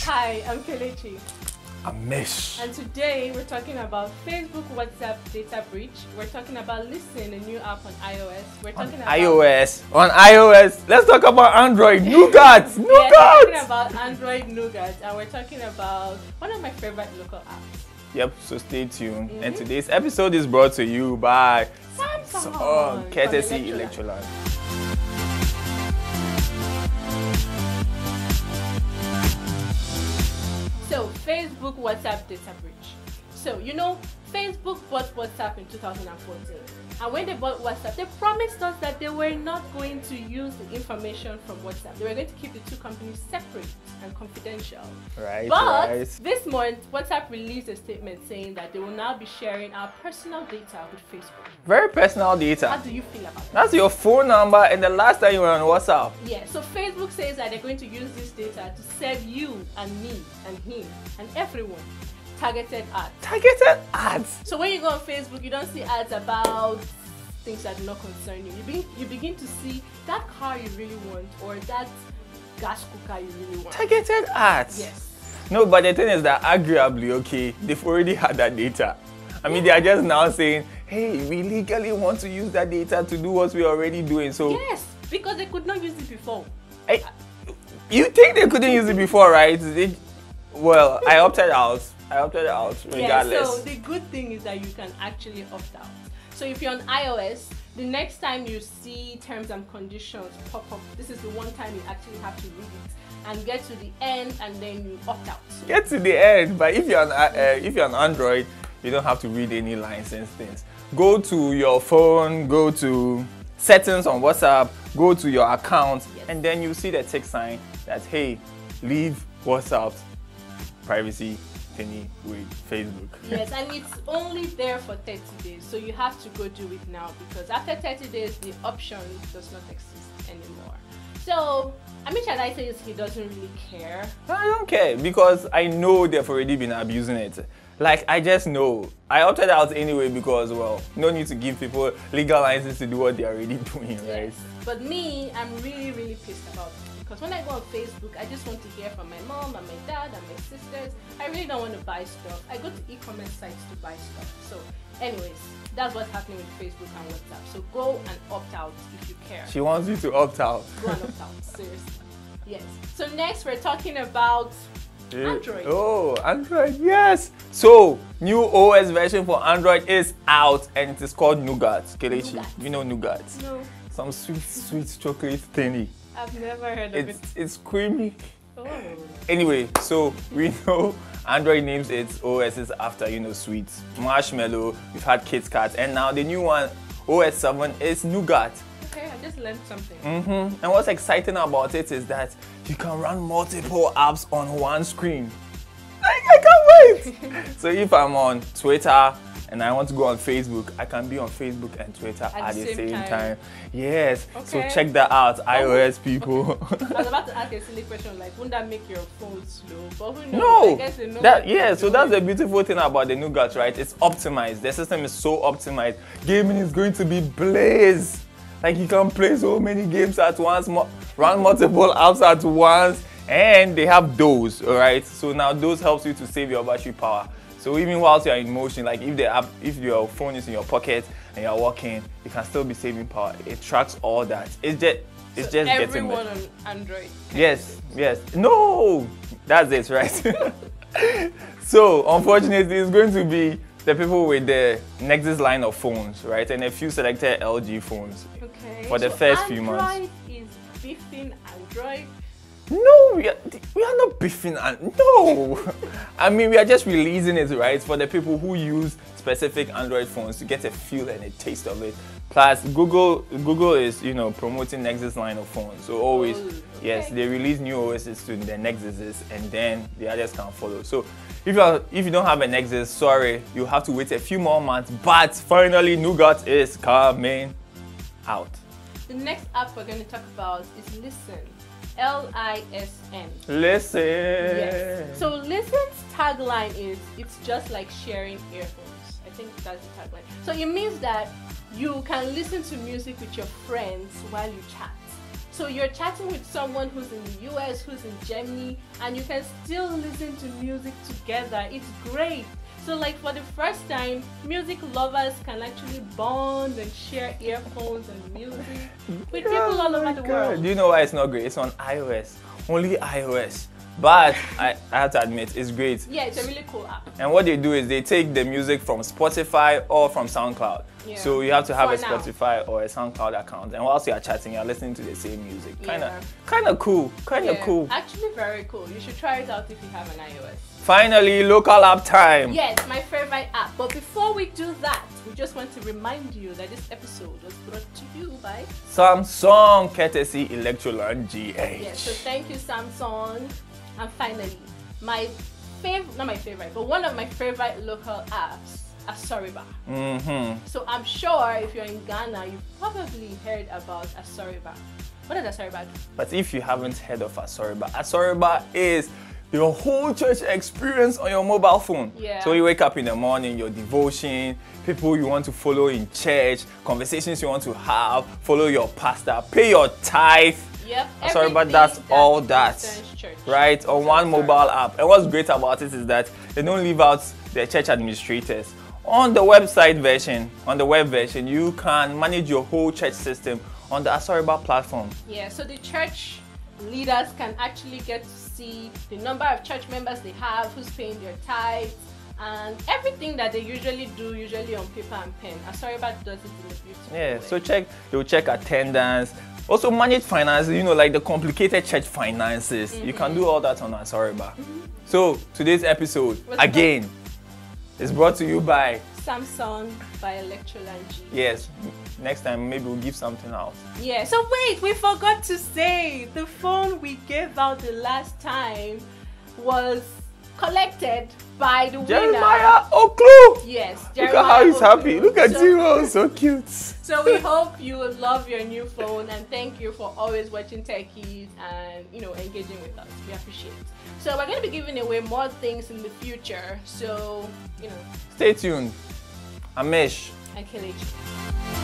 Hi, I'm Kelechi. Ammish. And today we're talking about Facebook WhatsApp data breach. We're talking about Listen, a new app on iOS. We're talking about iOS. Let's talk about Android. Nougat. Yes, we're talking about Android Nougat, and we're talking about one of my favorite local apps. Yep, so stay tuned. And today's episode is brought to you by Samsung, courtesy Electroland. So, Facebook WhatsApp data breach. So, you know, Facebook bought WhatsApp in 2014. And when they bought WhatsApp, they promised us that they were not going to use the information from WhatsApp. They were going to keep the two companies separate and confidential. But this month, WhatsApp released a statement saying that they will now be sharing our personal data with Facebook. Very personal data. How do you feel about that? That's your phone number and the last time you were on WhatsApp. Yeah, so Facebook says that they're going to use this data to serve you and me and him and everyone targeted ads. Targeted ads? So when you go on Facebook, you don't see ads about things that do not concern you. You begin to see that car you really want or that gas cooker you really want. Targeted ads? Yes. No, but the thing is that arguably, okay, they've already had that data. I mean, they are just now saying, hey, we legally want to use that data to do what we're already doing. So yes, because they could not use it before. You think they couldn't use it before, right? Well, I opted out. Regardless. Yeah, so the good thing is that you can actually opt out. So if you're on iOS, the next time you see terms and conditions pop up, this is the one time you actually have to read it and get to the end and then you opt out. Get to the end, but if you're on Android, you don't have to read any license things. Go to your phone, go to settings on WhatsApp, go to your account, and then you see the tick sign that, hey, leave WhatsApp privacy thingy with Facebook. Yes, and it's only there for 30 days, so you have to go do it now because after 30 days, the option does not exist anymore. So, Ammishaddai says he doesn't really care. I don't care because I know they've already been abusing it. Like, I just know. I opted out anyway because, well, no need to give people legal license to do what they're already doing, right? Yes. But me, I'm really, really pissed about it. Because when I go on Facebook, I just want to hear from my mom and my dad and my sisters. I really don't want to buy stuff. I go to e-commerce sites to buy stuff. So anyways, that's what's happening with Facebook and WhatsApp. So go and opt out if you care. She wants you to opt out. Go and opt out, seriously. Yes. So next we're talking about Android. Oh, Android, yes. So, new OS version for Android is out and it is called Nougat. Kelechi, you know Nougat? No. Some sweet chocolate thingy. I've never heard of it. It's creamy. Oh. Anyway, so we know Android names its OSs after, you know, sweets. Marshmallow, we've had Kit Kat, and now the new one, OS 7, is Nougat. Okay, I just learned something. And what's exciting about it is that you can run multiple apps on one screen. I can't wait! So if I'm on Twitter and I want to go on Facebook, I can be on Facebook and Twitter at the same time. Yes, okay. So check that out, iOS people. Okay. I was about to ask a silly question like, wouldn't that make your phone slow? But who knows? No, I guess they know so that's the beautiful thing about the Nougat, right? It's optimized. The system is so optimized. Gaming is going to be blaze. Like you can play so many games at once, run multiple apps at once, and they have those, all right? So now those helps you to save your battery power. So even whilst you're in motion, like if your phone is in your pocket and you're walking, you can still be saving power. It tracks all that. It's just getting everyone on Android. Yes. No, that's it, right? So unfortunately, it's going to be the people with the Nexus line of phones, right, and a few selected LG phones. Okay. For the first few months. Android is beefing Android. No, we are not beefing and no. I mean, we are just releasing it, right, for the people who use specific Android phones to get a feel and a taste of it. Plus, Google is, you know, promoting Nexus line of phones. So always, yes, they release new OSs to the Nexuses and then the others can follow. So if you don't have a Nexus, sorry, you have to wait a few more months. But finally, Nougat is coming out. The next app we're going to talk about is Listen. L-I-S-N. Listen. Yes. So Listen's tagline is, it's just like sharing earphones. I think that's the tagline. So it means that you can listen to music with your friends while you chat. So you're chatting with someone who's in the US, who's in Germany, and you can still listen to music together. It's great. So like for the first time, music lovers can actually bond and share earphones and music with people all over the world. Do you know why it's not great? It's on iOS. Only iOS. But I have to admit, it's great. Yeah, it's a really cool app. And what they do is they take the music from Spotify or from SoundCloud. Yeah. So you have to have a Spotify or a SoundCloud account. And whilst you are chatting, you're listening to the same music. Kind of cool. Kind of cool. Actually very cool. You should try it out if you have an iOS. Finally, local app time. Yes, my favorite app. But before we do that, we just want to remind you that this episode was brought to you by Samsung, courtesy Electroland GH. Yes, so thank you, Samsung. And finally, my favorite, not my favorite, but one of my favorite local apps, Asoriba. So I'm sure if you're in Ghana, you've probably heard about Asoriba. What is Asoriba? But if you haven't heard of Asoriba, Asoriba is your whole church experience on your mobile phone. Yeah. So you wake up in the morning, your devotion, people you want to follow in church, conversations you want to have, follow your pastor, pay your tithe. Yep. Asoriba does all that, right, on one mobile app. And what's great about it is that they don't leave out the church administrators. On the website version, on the web version, you can manage your whole church system on the Asoriba platform. Yeah, so the church leaders can actually get to see the number of church members they have, who's paying their tithes, and everything that they usually do, usually on paper and pen. Asoriba does it in a beautiful way. So they'll check attendance. Also manage finances, you know, like the complicated church finances. You can do all that on Asoriba. So today's episode, again, is brought to you by Samsung, by Electroland GH. Yes, next time maybe we'll give something out. Yeah, so wait, we forgot to say the phone we gave out the last time was collected by the Jeremiah Oklu. Yes, Jeremiah. Look at how he's happy. Look at you, so cute. So we hope you will love your new phone, and thank you for always watching Techies and engaging with us. We appreciate it. So we're going to be giving away more things in the future. So stay tuned. Amish and Kelechi.